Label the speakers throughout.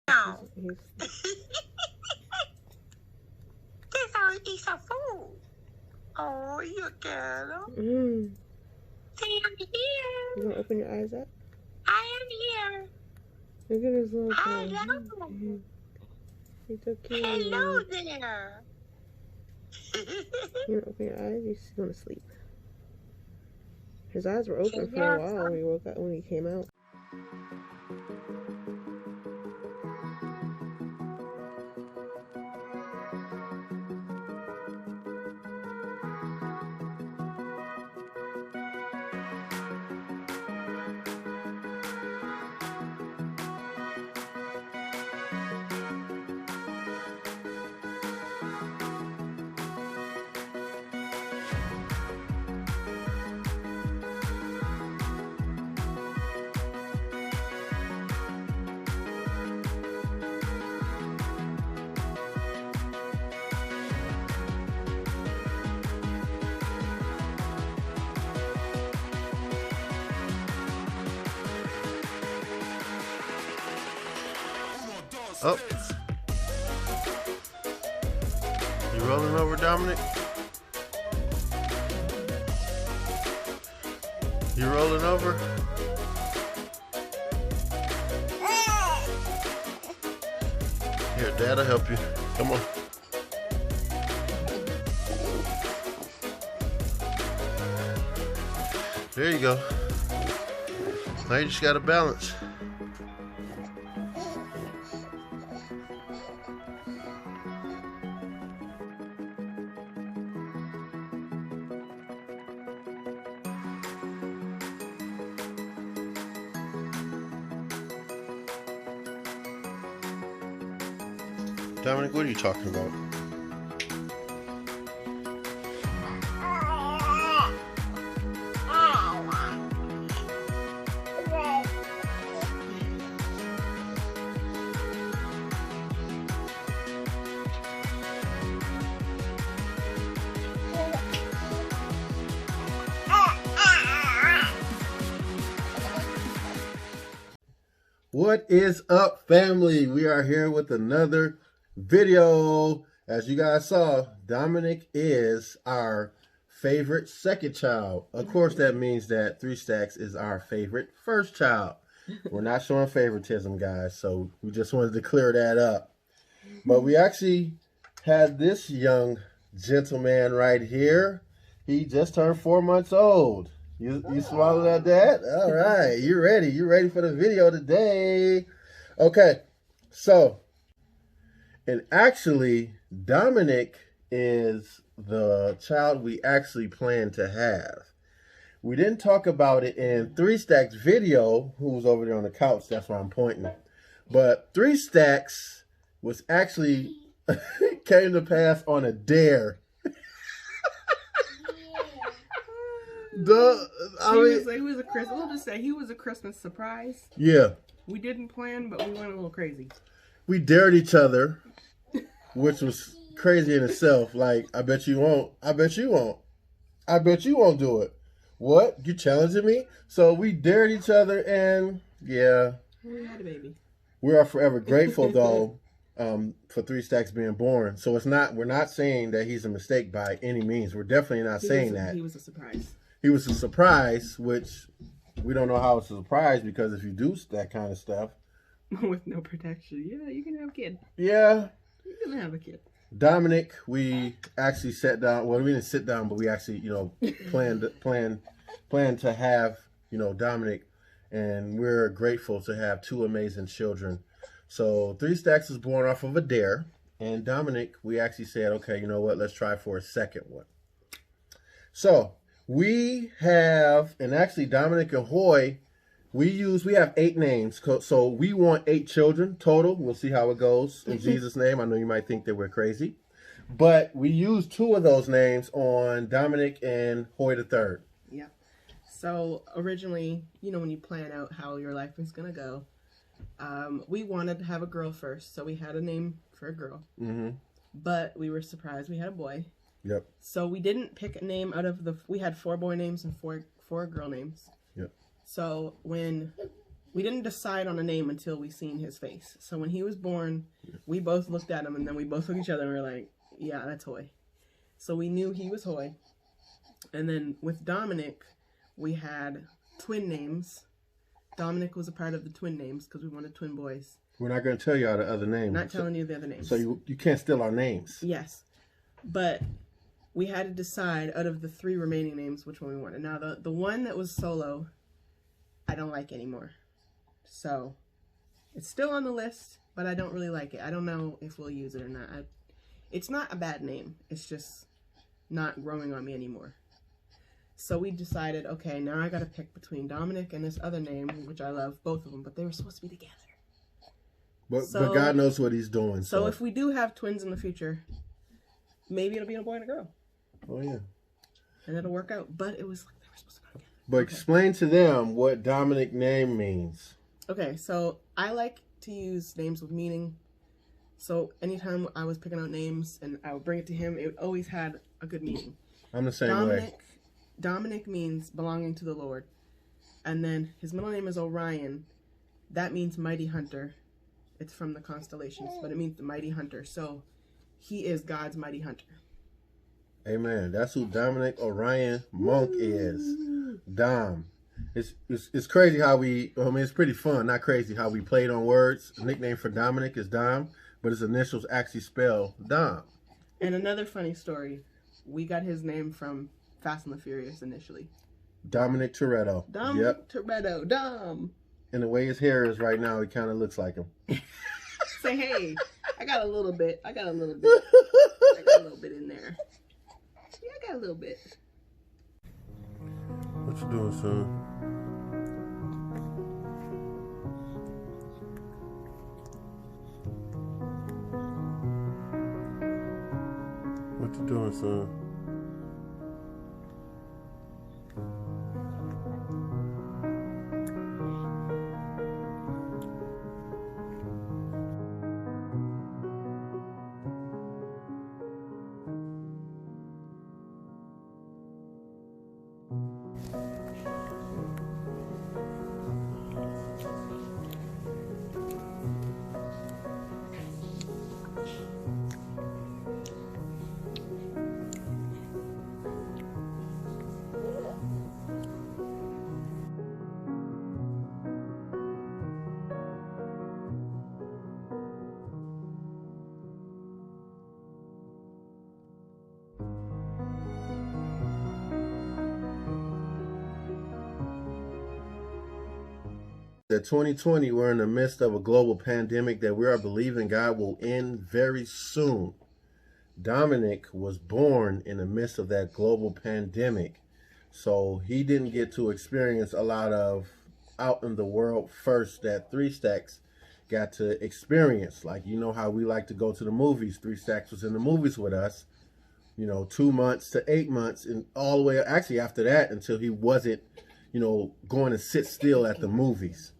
Speaker 1: No. This all eat some food. Oh, you get him. See, I'm here.
Speaker 2: You want to open your eyes up?
Speaker 1: I am here.
Speaker 2: Look at his little
Speaker 1: Hello.
Speaker 2: He's so cute.
Speaker 1: Hello there.
Speaker 2: You want to open your eyes? He's going to sleep. His eyes were open for a while when he woke up, when he came out.
Speaker 3: Oh. You rolling over, Dominic? You rolling over? Here, Dad'll help you. Come on. There you go. Now you just gotta balance. Dominic, what are you talking about? What is up, family? We are here with another video. As you guys saw, Dominic is our favorite second child. Of course, that means that 3 Stacks is our favorite first child. We're not showing favoritism, guys, so we just wanted to clear that up. But we actually had this young gentleman right here. He just turned 4 months old. You swallowed that, Dad? All right, you ready? You ready for the video today? Okay, so, and actually, Dominic is the child we actually plan to have. We didn't talk about it in 3 Stacks video, who was over there on the couch, that's why I'm pointing. But 3 Stacks was actually, came to pass on a dare.
Speaker 2: We'll just say he was a Christmas surprise.
Speaker 3: Yeah.
Speaker 2: We didn't plan, but we went a little crazy.
Speaker 3: We dared each other, which was crazy in itself. Like, I bet you won't. I bet you won't. I bet you won't do it. What? You challenging me? So we dared each other, and yeah.
Speaker 2: We had a baby.
Speaker 3: We are forever grateful, though, for 3 Stacks being born. So it's not. We're not saying that he's a mistake by any means. We're definitely not saying that.
Speaker 2: He was a surprise.
Speaker 3: He was a surprise, which we don't know how it's a surprise, because if you do that kind of stuff.
Speaker 2: With no protection. Yeah, you can have a kid.
Speaker 3: Yeah.
Speaker 2: You can have a kid.
Speaker 3: Dominic, we actually sat down. Well, we didn't sit down, but we actually, planned to have, Dominic. And we're grateful to have 2 amazing children. So 3 Stacks is born off of a dare. And Dominic, we actually said, okay, you know what? Let's try for a second one. So we have, and actually Dominic and Hoy, we have 8 names. So we want 8 children total. We'll see how it goes in Jesus' name. I know you might think that we're crazy, but we used 2 of those names on Dominic and Hoy the third.
Speaker 2: Yeah. So originally, when you plan out how your life is going to go, we wanted to have a girl first. So we had a name for a girl, but we were surprised we had a boy.
Speaker 3: Yep.
Speaker 2: So we didn't pick a name out of we had 4 boy names and four girl names.
Speaker 3: Yep.
Speaker 2: So when we didn't decide on a name until we seen his face. So when he was born, we both looked at him, and then we both looked at each other, and we were like, yeah, that's Hoy. So we knew he was Hoy. And then with Dominic, we had twin names. Dominic was a part of the twin names because we wanted twin boys.
Speaker 3: We're not going to tell you all the other names.
Speaker 2: Not telling you the other names.
Speaker 3: So you can't steal our names.
Speaker 2: Yes. But we had to decide out of the 3 remaining names which one we wanted. Now, the one that was solo, I don't like anymore. So it's still on the list, but I don't really like it. I don't know if we'll use it or not. It's not a bad name. It's just not growing on me anymore. So we decided, okay, now I got to pick between Dominic and this other name, which I love, both of them, but they were supposed to be together.
Speaker 3: But God knows what he's doing.
Speaker 2: So if we do have twins in the future, maybe it'll be a boy and a girl.
Speaker 3: Oh, yeah.
Speaker 2: And it'll work out. But it was like they were supposed to go together.
Speaker 3: But explain to them what Dominic name means.
Speaker 2: Okay, so I like to use names with meaning. So anytime I was picking out names and I would bring it to him, it always had a good meaning.
Speaker 3: I'm the same way.
Speaker 2: Dominic means belonging to the Lord. And then his middle name is Orion. That means mighty hunter. It's from the constellations, but it means the mighty hunter. So he is God's mighty hunter.
Speaker 3: Amen. That's who Dominic Orion Monk is. Dom. It's crazy how it's pretty fun, not crazy, how we played on words. The nickname for Dominic is Dom, but his initials actually spell Dom.
Speaker 2: And another funny story, we got his name from Fast and the Furious initially.
Speaker 3: Dominic Toretto.
Speaker 2: Toretto. Dom.
Speaker 3: And the way his hair is right now, he kind of looks like him.
Speaker 2: Say, hey, I got a little bit. I got a little bit in there. Yeah, I got a little bit.
Speaker 3: What you doing, son? What you doing, son? That 2020, we're in the midst of a global pandemic that we are believing God will end very soon. Dominic was born in the midst of that global pandemic, so he didn't get to experience a lot of out in the world first that 3 Stacks got to experience. Like, you know how we like to go to the movies. 3 Stacks was in the movies with us, 2 months to 8 months, and all the way actually after that until he wasn't, going to sit still at the movies.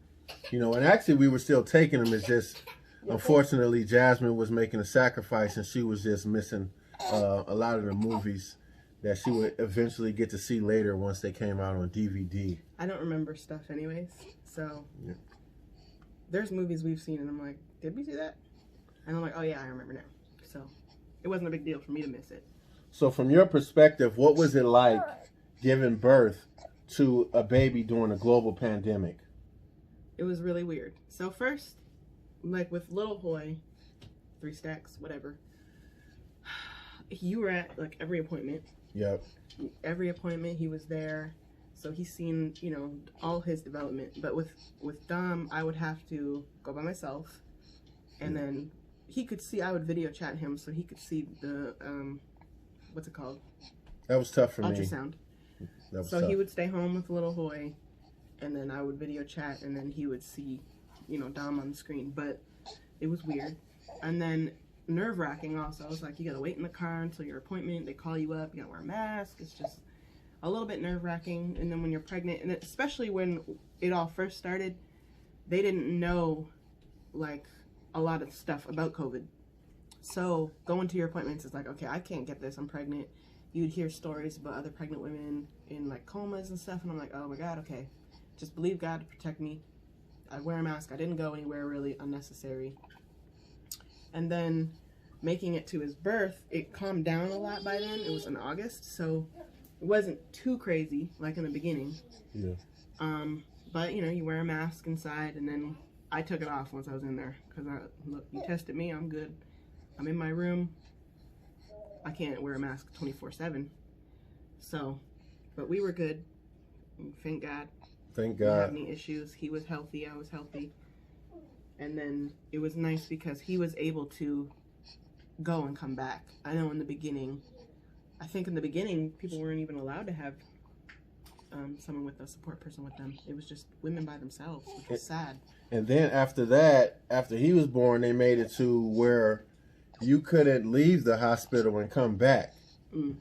Speaker 3: And actually we were still taking him. It's just, unfortunately, Jasmine was making a sacrifice and she was just missing a lot of the movies that she would eventually get to see later once they came out on DVD.
Speaker 2: I don't remember stuff anyways, so yeah. There's movies we've seen and I'm like, did we see that? And I'm like, oh yeah, I remember now. So it wasn't a big deal for me to miss it.
Speaker 3: So from your perspective, what was it like giving birth to a baby during a global pandemic?
Speaker 2: It was really weird. So first, like with little Hoy, 3 Stacks, whatever, you were at like every appointment.
Speaker 3: Yep.
Speaker 2: Every appointment he was there. So he's seen, all his development. But with Dom, I would have to go by myself. And then he could see, I would video chat him so he could see the, what's it called?
Speaker 3: That was tough for me.
Speaker 2: Ultrasound. So tough. He would stay home with little Hoy. And then I would video chat, and then he would see, Dom on the screen. But it was weird. And then nerve-wracking also. I was like, you gotta wait in the car until your appointment. They call you up. You gotta wear a mask. It's just a little bit nerve-wracking. And then when you're pregnant, and especially when it all first started, they didn't know, like, a lot of stuff about COVID. So going to your appointments is like, okay, I can't get this. I'm pregnant. You'd hear stories about other pregnant women in, like, comas and stuff. And I'm like, oh, my God, okay. Just believe God to protect me. I wear a mask. I didn't go anywhere really unnecessary. And then making it to his birth, it calmed down a lot by then. It was in August, so it wasn't too crazy like in the beginning.
Speaker 3: Yeah.
Speaker 2: But, you know, you wear a mask inside, and then I took it off once I was in there. Because, look, you tested me, I'm good. I'm in my room. I can't wear a mask 24/7. So, but we were good. Thank God.
Speaker 3: Thank
Speaker 2: We didn't have
Speaker 3: God.
Speaker 2: any issues. He was healthy. I was healthy. And then it was nice because he was able to go and come back. I know in the beginning, people weren't even allowed to have someone with a support person with them. It was just women by themselves, which was sad.
Speaker 3: And then after that, after he was born, they made it to where you couldn't leave the hospital and come back.
Speaker 2: Mm.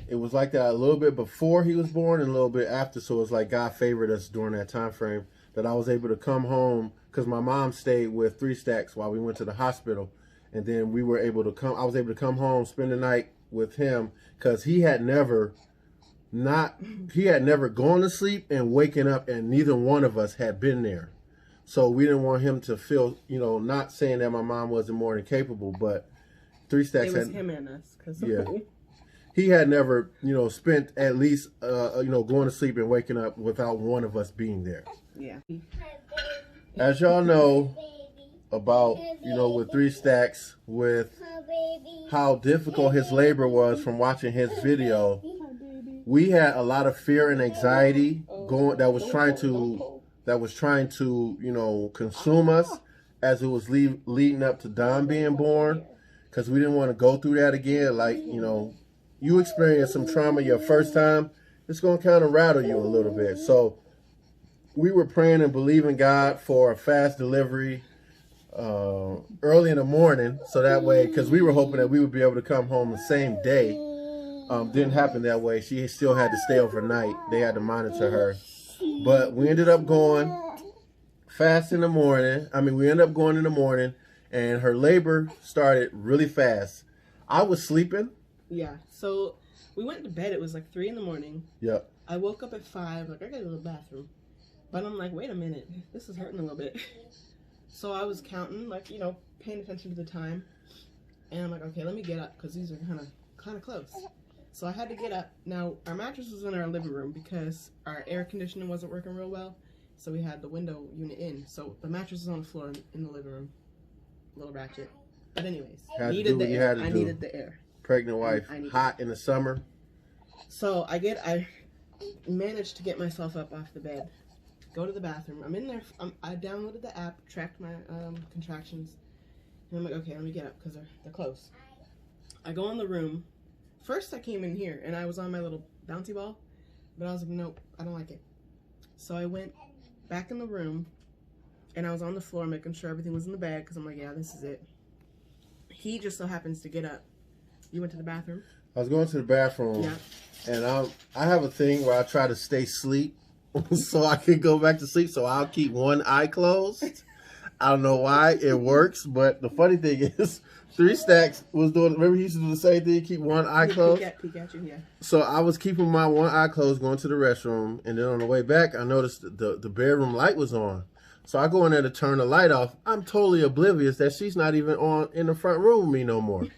Speaker 3: It was like that a little bit before he was born and a little bit after. So it's like God favored us during that time frame that I was able to come home because my mom stayed with 3 Stacks while we went to the hospital. And then I was able to come home, spend the night with him because he had never gone to sleep and waking up, and neither one of us had been there. So we didn't want him to feel, you know, not saying that my mom wasn't more than capable, but 3 Stacks
Speaker 2: It was him and us.
Speaker 3: Yeah. He had never, you know, spent at least, you know, going to sleep and waking up without one of us being there.
Speaker 2: Yeah.
Speaker 3: As y'all know about, you know, with 3 Stacks, with how difficult his labor was from watching his video, we had a lot of fear and anxiety that was trying to, you know, consume us as it was leading up to Dom being born, because we didn't want to go through that again. Like, you know, you experience some trauma your first time, it's going to kind of rattle you a little bit. So we were praying and believing God for a fast delivery early in the morning, so that way, because we were hoping that we would be able to come home the same day. Didn't happen that way. She still had to stay overnight. They had to monitor her. But we ended up going fast in the morning. We ended up going in the morning, and her labor started really fast. I was sleeping.
Speaker 2: Yeah. So we went to bed. It was like 3 in the morning.
Speaker 3: Yep.
Speaker 2: I woke up at 5. Like, I gotta go to the bathroom. But I'm like, wait a minute. This is hurting a little bit. So I was counting, like, you know, paying attention to the time. And I'm like, okay, let me get up, because these are kind of close. So I had to get up. Now, our mattress was in our living room because our air conditioning wasn't working real well. So we had the window unit in. So the mattress is on the floor in the living room. Little ratchet. But anyways, I needed the air.
Speaker 3: Pregnant wife, hot in the summer.
Speaker 2: So I managed to get myself up off the bed, go to the bathroom. I'm in there. I downloaded the app, tracked my contractions. And I'm like, okay, let me get up because they're close. I go in the room. First, I came in here, and I was on my little bouncy ball, but I was like, nope, I don't like it. So I went back in the room, and I was on the floor making sure everything was in the bag, because I'm like, yeah, this is it. He just so happens to get up. You went to the bathroom?
Speaker 3: I was going to the bathroom,
Speaker 2: yeah.
Speaker 3: And I have a thing where I try to stay asleep so I can go back to sleep, so I'll keep one eye closed. I don't know why it works, but the funny thing is, 3 Stacks was doing, remember he used to do the same thing, keep one eye closed?
Speaker 2: Peek at you, yeah.
Speaker 3: So I was keeping my one eye closed going to the restroom, and then on the way back, I noticed the bedroom light was on. So I go in there to turn the light off. I'm totally oblivious that she's not even on in the front room with me no more.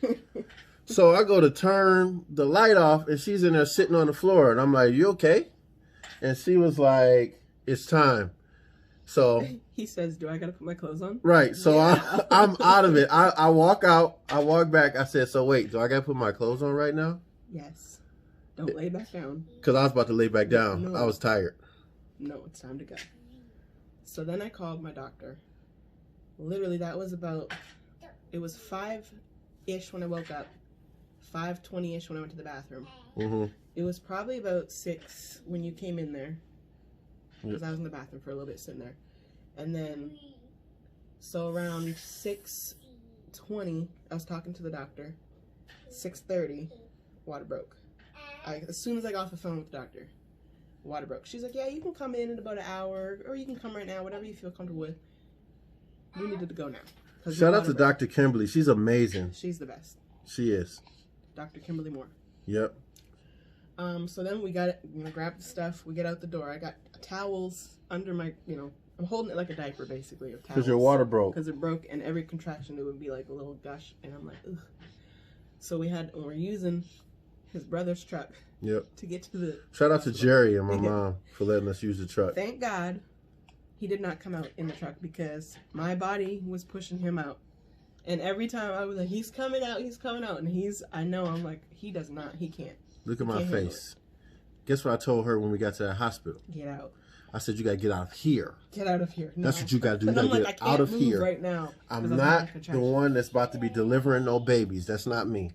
Speaker 3: So I go to turn the light off, and she's in there sitting on the floor, and I'm like, you okay? And she was like, it's time. So
Speaker 2: he says, do I gotta put my clothes on?
Speaker 3: Right. So yeah. I'm out of it. I walk out. I walk back. I said, so wait, do I gotta put my clothes on right now?
Speaker 2: Yes. Don't lay back down.
Speaker 3: Because I was about to lay back down. No. I was tired.
Speaker 2: No, it's time to go. So then I called my doctor. Literally, that was about, it was 5-ish when I woke up. 5:20-ish when I went to the bathroom.
Speaker 3: Mm-hmm.
Speaker 2: It was probably about 6 when you came in there. Because I was in the bathroom for a little bit sitting there. And then, so around 6:20, I was talking to the doctor. 6:30, water broke. As soon as I got off the phone with the doctor, water broke. She's like, yeah, you can come in about an hour, or you can come right now, whatever you feel comfortable with. We needed to go now.
Speaker 3: Shout out to Dr. Kimberly. She's amazing.
Speaker 2: She's the best.
Speaker 3: She is.
Speaker 2: Dr. Kimberly Moore.
Speaker 3: Yep.
Speaker 2: So then we got it, grabbed the stuff. We get out the door. I got towels under my, I'm holding it like a diaper, basically.
Speaker 3: Because your water broke.
Speaker 2: Because it broke, and every contraction, it would be like a little gush, and I'm like, ugh. So we're using his brother's truck.
Speaker 3: Yep.
Speaker 2: To get to the.
Speaker 3: Shout out to Jerry and my mom for letting us use the truck.
Speaker 2: Thank God, he did not come out in the truck because my body was pushing him out, and every time I was like, he's coming out, and I'm like, he does not, he can't.
Speaker 3: Look at my face. Guess what I told her when we got to the hospital?
Speaker 2: Get out.
Speaker 3: I said, you got to get out of here.
Speaker 2: Get out of here. No.
Speaker 3: That's what you got to do. You got to get out of here.
Speaker 2: Right now.
Speaker 3: I'm not the one that's about to be delivering no babies. That's not me.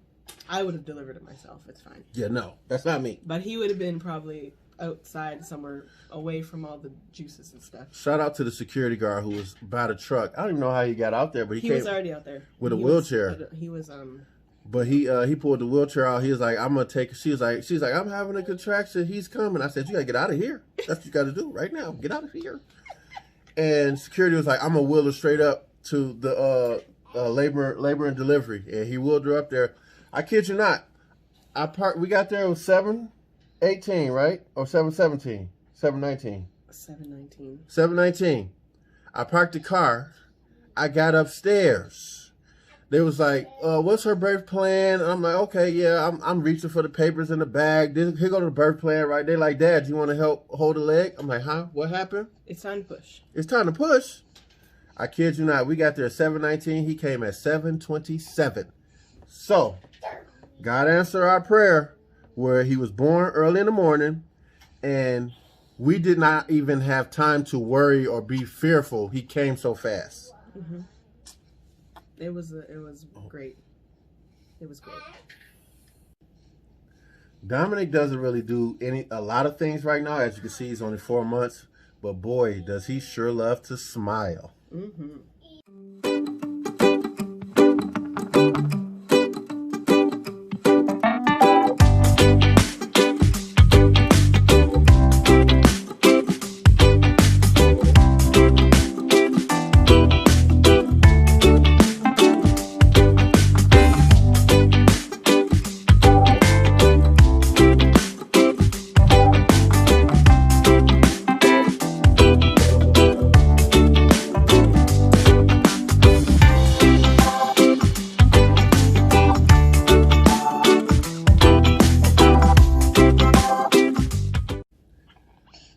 Speaker 2: I would have delivered it myself. It's fine.
Speaker 3: Yeah, no. That's not me.
Speaker 2: But he would have been probably outside somewhere away from all the juices and stuff.
Speaker 3: Shout out to the security guard who was by the truck. I don't even know how he got out there, but he
Speaker 2: was already out there.
Speaker 3: With a wheelchair.
Speaker 2: He was
Speaker 3: But he pulled the wheelchair out. He was like, I'm gonna take. She's like, I'm having a contraction. He's coming. I said, you gotta get out of here. That's what you gotta do right now. Get out of here. And security was like, I'm gonna wheel her straight up to the labor and delivery. And he wheeled her up there. I kid you not. We got there. It was 7:18, right? Or 7:17, 7:19.
Speaker 2: 7:19.
Speaker 3: 7:19. I parked the car. I got upstairs. They was like, what's her birth plan? And I'm like, okay, yeah, I'm reaching for the papers in the bag. Here go the birth plan, right? They like, Dad, you want to help hold the leg? I'm like, huh? What happened?
Speaker 2: It's time to push.
Speaker 3: It's time to push. I kid you not. We got there at 7:19. He came at 7:27. So, God answered our prayer where he was born early in the morning, and we did not even have time to worry or be fearful. He came so fast.
Speaker 2: Mm-hmm. It was great. It was great.
Speaker 3: Dominic doesn't really do a lot of things right now. As you can see, he's only 4 months, but boy, does he sure love to smile.
Speaker 2: Mm-hmm.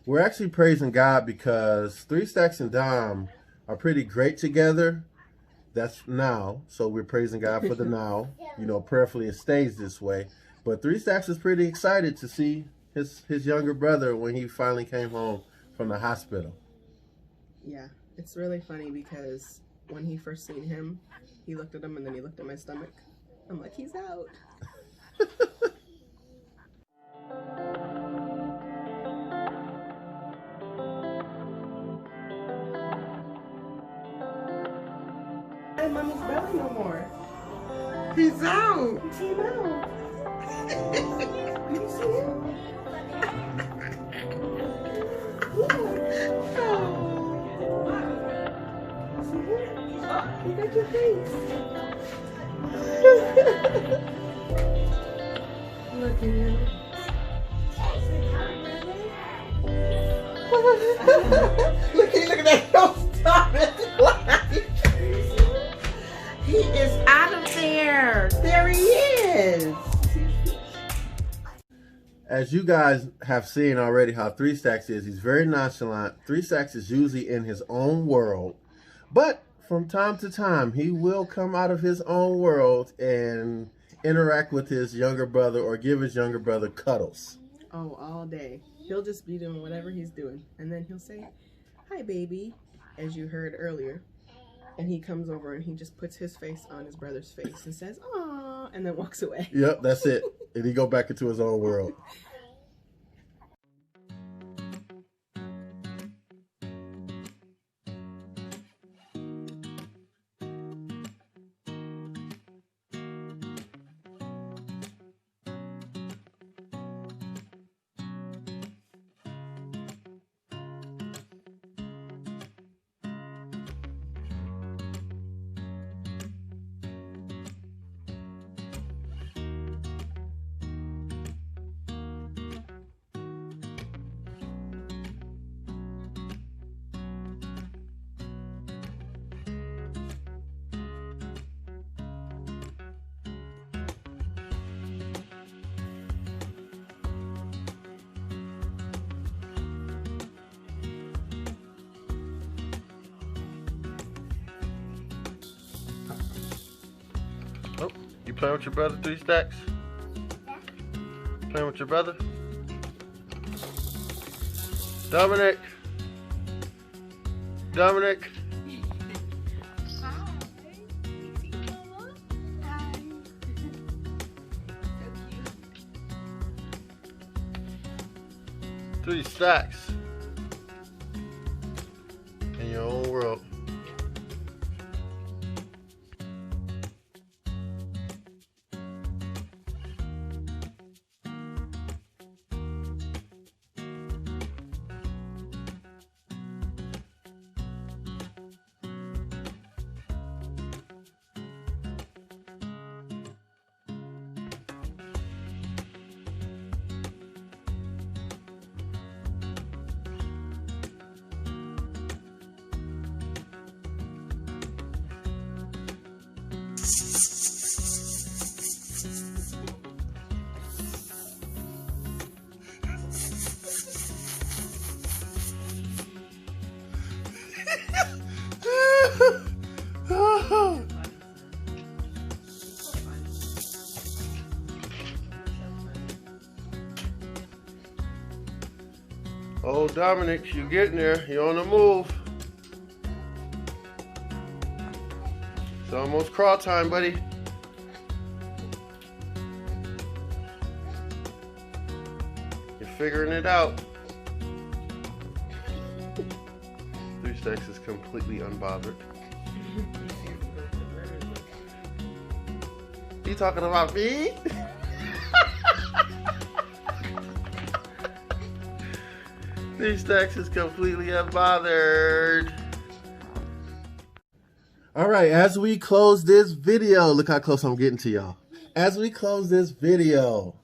Speaker 3: We're actually praising God because 3 Stacks and Dom are pretty great together. That's now. So we're praising God for the now. You know, prayerfully it stays this way. But 3 Stacks is pretty excited to see his younger brother when he finally came home from the hospital.
Speaker 2: Yeah, it's really funny because when he first seen him, he looked at him and then he looked at my stomach. I'm like, he's out. Mommy's belly no more.
Speaker 1: He's out.
Speaker 2: He came out. Did you see him? See him? Look at your face. Look at him.
Speaker 1: Look at that. Don't stop it. He is out of there. There he is.
Speaker 3: As you guys have seen already how 3 Stacks is, he's very nonchalant. 3 Stacks is usually in his own world. But from time to time, he will come out of his own world and interact with his younger brother or give his younger brother cuddles.
Speaker 2: Oh, all day. He'll just be doing whatever he's doing. And then he'll say, hi, baby, as you heard earlier. And he comes over and he just puts his face on his brother's face and says, "Aw," and then walks away.
Speaker 3: Yep, that's it. And he go back into his own world. You playing with your brother, 3 Stacks?
Speaker 1: Yeah.
Speaker 3: Playing with your brother? Dominic! Dominic!
Speaker 1: Hi. You see Mama? Hi. So cute.
Speaker 3: 3 Stacks. In your own world. Oh, Dominic, you getting there. You're on the move. It's almost crawl time, buddy. You're figuring it out. 3 Stacks is completely unbothered. You talking about me? 3 Stacks is completely unbothered. All right, as we close this video, look how close I'm getting to y'all. As we close this video,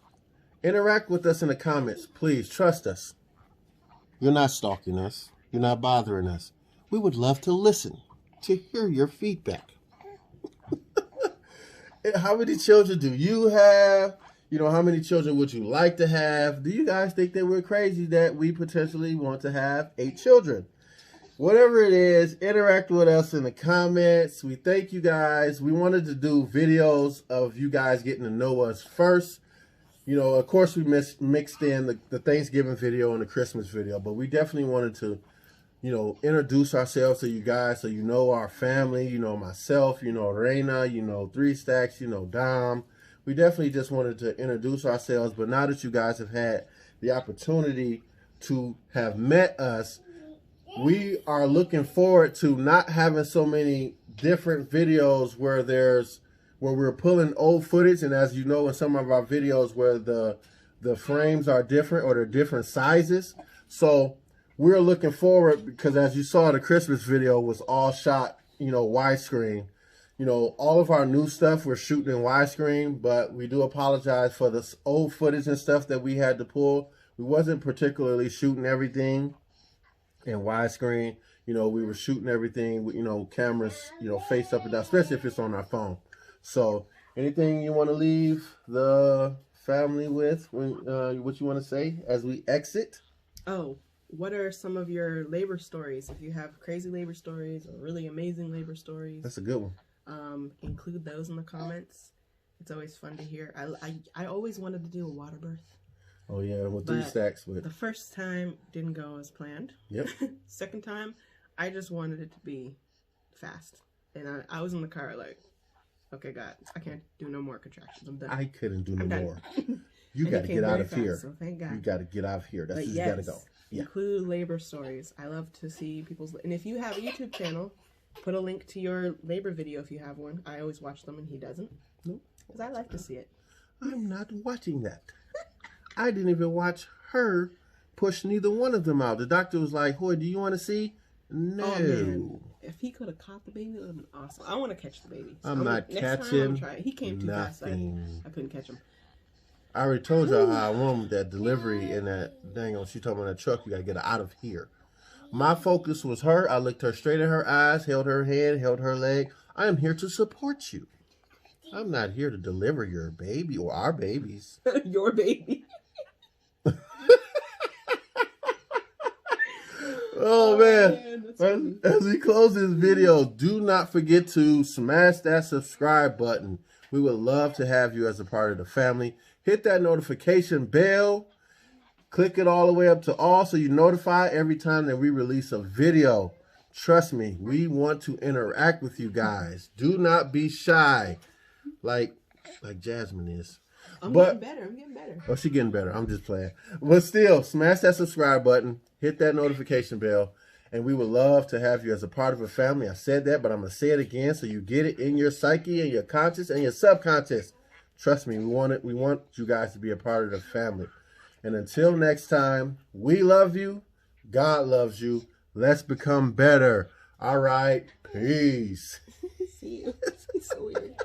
Speaker 3: interact with us in the comments. Please trust us. You're not stalking us. You're not bothering us. We would love to listen, to hear your feedback. How many children do you have? You know, how many children would you like to have? Do you guys think that we're crazy that we potentially want to have 8 children? Whatever it is, interact with us in the comments. We thank you guys. We wanted to do videos of you guys getting to know us first. You know, of course, we mixed in the Thanksgiving video and the Christmas video, but we definitely wanted to, you know, introduce ourselves to you guys so you know our family, you know myself, you know Reina, you know 3 Stacks, you know Dom. We definitely just wanted to introduce ourselves, but now that you guys have had the opportunity to have met us, we are looking forward to not having so many different videos where we're pulling old footage, and as you know in some of our videos where the frames are different or they're different sizes. So we're looking forward, because as you saw, the Christmas video was all shot, you know, widescreen. You know, all of our new stuff we're shooting in widescreen, but we do apologize for the old footage and stuff that we had to pull. We wasn't particularly shooting everything in widescreen. You know, we were shooting everything with, you know, cameras, you know, face up and down, especially if it's on our phone. So anything you want to leave the family with, when what you want to say as we exit?
Speaker 2: Oh, what are some of your labor stories? If you have crazy labor stories or really amazing labor stories,
Speaker 3: That's a good one.
Speaker 2: Include those in the comments. It's always fun to hear. I always wanted to do a water birth.
Speaker 3: Oh yeah, with 3 Stacks.
Speaker 2: The first time didn't go as planned.
Speaker 3: Yep.
Speaker 2: Second time, I just wanted it to be fast, and I was in the car like, okay, God, I can't do no more contractions. I'm done.
Speaker 3: I couldn't do no more.
Speaker 2: Done.
Speaker 3: You got to get out of
Speaker 2: fast,
Speaker 3: here.
Speaker 2: So thank God.
Speaker 3: You got to get out of here. That's just got to go. Yeah.
Speaker 2: Include labor stories. I love to see people's. And if you have a YouTube channel, put a link to your labor video if you have one. I always watch them and he doesn't.
Speaker 3: Nope.
Speaker 2: Because I like to see it.
Speaker 3: I'm not watching that. I didn't even watch her push neither one of them out. The doctor was like, Hoy, do you want to see? No.
Speaker 2: Oh, man. If he could have caught the baby, it would have been awesome. I want to catch the baby. So
Speaker 3: I'm not
Speaker 2: next
Speaker 3: catching
Speaker 2: time, he came too fast. I couldn't catch him.
Speaker 3: I already told y'all how I want that delivery in that dang on. She told me in that truck, you got to get her out of here. My focus was her. I looked her straight in her eyes, held her hand, held her leg. I am here to support you. I'm not here to deliver your baby or our babies.
Speaker 2: Your baby.
Speaker 3: Oh, man. As we close this video, do not forget to smash that subscribe button. We would love to have you as a part of the family. Hit that notification bell. Click it all the way up to all so you're notified every time that we release a video. Trust me, we want to interact with you guys. Do not be shy like Jasmine is.
Speaker 2: I'm getting better.
Speaker 3: Oh, she's getting better. I'm just playing. But still, smash that subscribe button. Hit that notification bell. And we would love to have you as a part of a family. I said that, but I'm going to say it again so you get it in your psyche and your conscious and your subconscious. Trust me, we want it. We want you guys to be a part of the family. And until next time, we love you. God loves you. Let's become better. All right. Peace.
Speaker 2: See you. It's so weird.